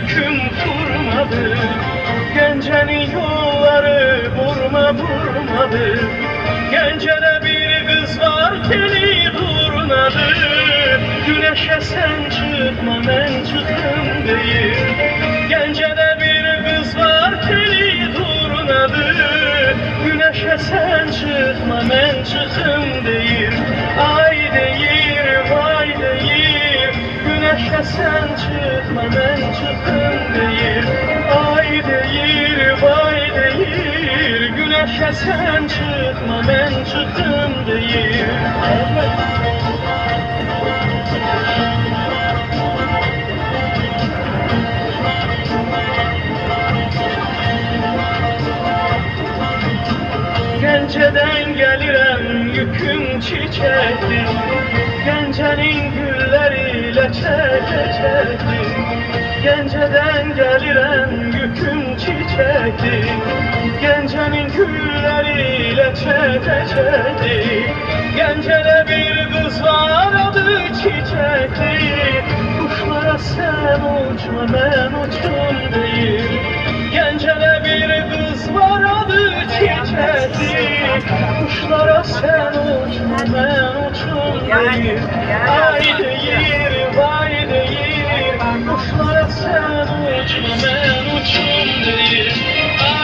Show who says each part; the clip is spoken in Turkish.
Speaker 1: yüküm vurmadı. Gencenin yolları vurma vurmadı. Gencede bir kız var teli durnadı. Güneşe sen çıkma ben çıkım değil. Gencede bir kız var teli durnadı. Güneşe sen çıkma ben çıkım değil. Ay değil vay değil. Güneşe sen çıkma ben çıkım değil. Ay değil vay değil. Güneşe sen çıkma ben çıkım değil. Genceden gelirem yüküm çiçekli. Gencenin gülleriyle çekecekli. Genceden gelirem yüküm çiçekli. Gencenin gülleriyle çekecekli. Gencede bir kız var adı çiçekli. Kuşlara sen uçma ben uçum değil. Gencede bir kız var adı çiçekli. Kuşlara sen uçma ben uçum değil.